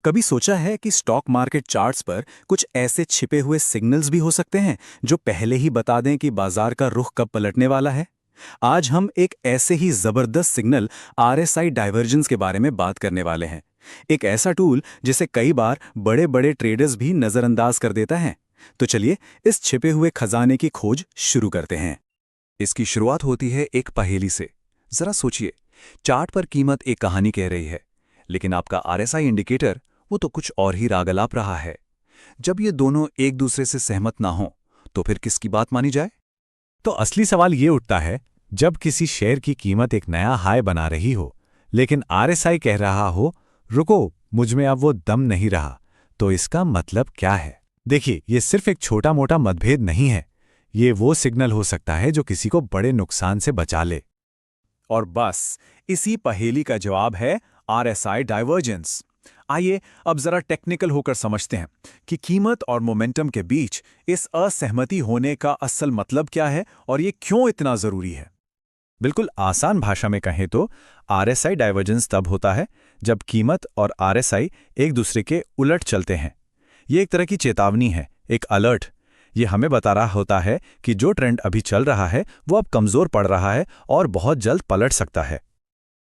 कभी सोचा है कि स्टॉक मार्केट चार्ट्स पर कुछ ऐसे छिपे हुए सिग्नल्स भी हो सकते हैं जो पहले ही बता दें कि बाजार का रुख कब पलटने वाला है। आज हम एक ऐसे ही जबरदस्त सिग्नल आरएसआई डाइवर्जेंस के बारे में बात करने वाले हैं। एक ऐसा टूल जिसे कई बार बड़े बड़े ट्रेडर्स भी नजरअंदाज कर देता है। तो चलिए इस छिपे हुए खजाने की खोज शुरू करते हैं। इसकी शुरुआत होती है एक पहेली से। जरा सोचिए, चार्ट पर कीमत एक कहानी कह रही है, लेकिन आपका आरएसआई इंडिकेटर वो तो कुछ और ही राग अलाप रहा है। जब ये दोनों एक दूसरे से सहमत ना हों, तो फिर किसकी बात मानी जाए? तो असली सवाल ये उठता है, जब किसी शेयर की कीमत एक नया हाई बना रही हो, लेकिन आरएसआई कह रहा हो, रुको, मुझ में अब वो दम नहीं रहा, तो इसका मतलब क्या है? देखिए, ये सिर्फ एक छोटा मोटा मतभेद नहीं है। ये वो सिग्नल हो सकता है जो किसी को बड़े नुकसान से बचा ले। और बस इसी पहेली का जवाब है आरएसआई डाइवर्जेंस। आइए अब जरा टेक्निकल होकर समझते हैं कि कीमत और मोमेंटम के बीच इस असहमति होने का असल मतलब क्या है और ये क्यों इतना जरूरी है। बिल्कुल आसान भाषा में कहें तो आरएसआई डाइवर्जेंस तब होता है जब कीमत और आरएसआई एक दूसरे के उलट चलते हैं। ये एक तरह की चेतावनी है, एक अलर्ट। ये हमें बता रहा होता है कि जो ट्रेंड अभी चल रहा है वो अब कमजोर पड़ रहा है और बहुत जल्द पलट सकता है।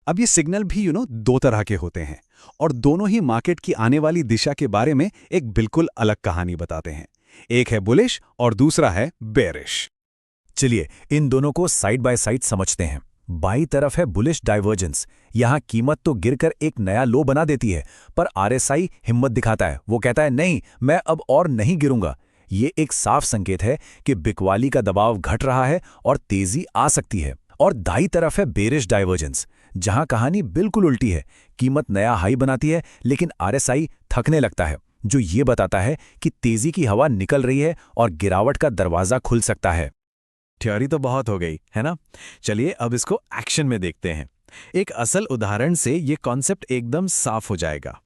अब ये सिग्नल भी दो तरह के होते हैं, और दोनों ही मार्केट की आने वाली दिशा के बारे में एक बिल्कुल अलग कहानी बताते हैं। एक है बुलिश और दूसरा है बेरिश। चलिए इन दोनों को साइड बाय साइड समझते हैं। बाईं तरफ है बुलिश डाइवर्जेंस। यहां कीमत तो गिरकर एक नया लो बना देती है, पर आरएसआई हिम्मत दिखाता है। वो कहता है, नहीं, मैं अब और नहीं गिरूंगा। ये एक साफ संकेत है कि बिकवाली का दबाव घट रहा है और तेजी आ सकती है। और दाईं तरफ है बेरिश डाइवर्जेंस, जहां कहानी बिल्कुल उल्टी है। कीमत नया हाई बनाती है, लेकिन आरएसआई थकने लगता है, जो ये बताता है कि तेजी की हवा निकल रही है और गिरावट का दरवाजा खुल सकता है। थ्योरी तो बहुत हो गई है ना। चलिए अब इसको एक्शन में देखते हैं। एक असल उदाहरण से ये कॉन्सेप्ट एकदम साफ हो जाएगा।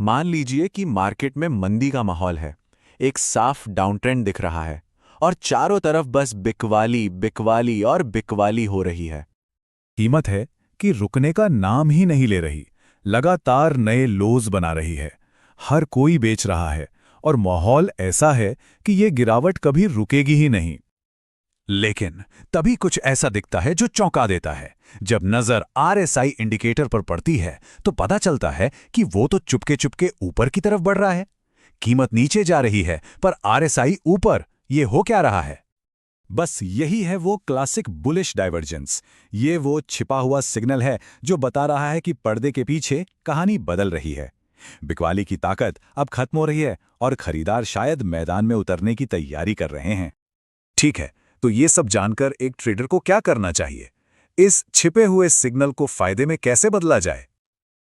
मान लीजिए कि मार्केट में मंदी का माहौल है, एक साफ डाउन ट्रेंड दिख रहा है और चारों तरफ बस बिकवाली बिकवाली और बिकवाली हो रही है। कीमत है कि रुकने का नाम ही नहीं ले रही, लगातार नए लोज बना रही है। हर कोई बेच रहा है और माहौल ऐसा है कि ये गिरावट कभी रुकेगी ही नहीं। लेकिन तभी कुछ ऐसा दिखता है जो चौंका देता है। जब नजर आरएसआई इंडिकेटर पर पड़ती है तो पता चलता है कि वो तो चुपके चुपके ऊपर की तरफ बढ़ रहा है। कीमत नीचे जा रही है पर आरएसआई ऊपर। ये हो क्या रहा है? बस यही है वो क्लासिक बुलिश डाइवर्जेंस। ये वो छिपा हुआ सिग्नल है जो बता रहा है कि पर्दे के पीछे कहानी बदल रही है। बिकवाली की ताकत अब खत्म हो रही है और खरीदार शायद मैदान में उतरने की तैयारी कर रहे हैं। ठीक है, तो ये सब जानकर एक ट्रेडर को क्या करना चाहिए? इस छिपे हुए सिग्नल को फायदे में कैसे बदला जाए?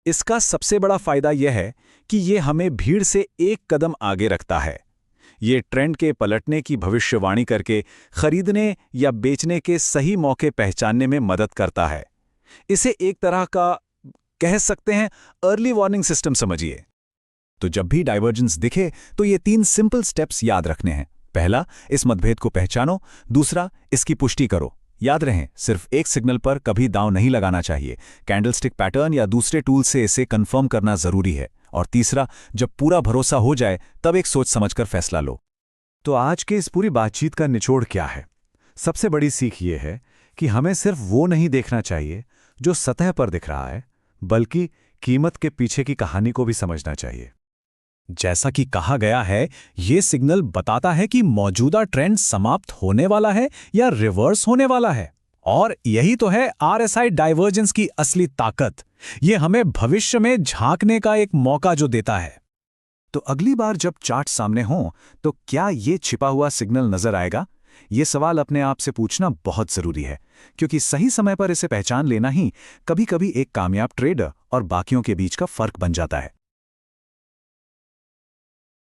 इसका सबसे बड़ा फायदा यह है कि ये हमें भीड़ से एक कदम आगे रखता है। ये ट्रेंड के पलटने की भविष्यवाणी करके खरीदने या बेचने के सही मौके पहचानने में मदद करता है। इसे एक तरह का कह सकते हैं अर्ली वार्निंग सिस्टम समझिए। तो जब भी डाइवर्जेंस दिखे तो ये 3 सिंपल स्टेप्स याद रखने हैं। पहला, इस मतभेद को पहचानो। दूसरा, इसकी पुष्टि करो। याद रहें, सिर्फ एक सिग्नल पर कभी दांव नहीं लगाना चाहिए। कैंडलस्टिक पैटर्न या दूसरे टूल से इसे कंफर्म करना जरूरी है। और तीसरा, जब पूरा भरोसा हो जाए तब एक सोच समझकर फैसला लो। तो आज के इस पूरी बातचीत का निचोड़ क्या है? सबसे बड़ी सीख ये है कि हमें सिर्फ वो नहीं देखना चाहिए जो सतह पर दिख रहा है, बल्कि कीमत के पीछे की कहानी को भी समझना चाहिए। जैसा कि कहा गया है, ये सिग्नल बताता है कि मौजूदा ट्रेंड समाप्त होने वाला है या रिवर्स होने वाला है। और यही तो है आरएसआई डाइवर्जेंस की असली ताकत। ये हमें भविष्य में झांकने का एक मौका जो देता है। तो अगली बार जब चार्ट सामने हो तो क्या ये छिपा हुआ सिग्नल नजर आएगा? ये सवाल अपने आप से पूछना बहुत जरूरी है, क्योंकि सही समय पर इसे पहचान लेना ही कभी-कभी एक कामयाब ट्रेडर और बाकियों के बीच का फर्क बन जाता है।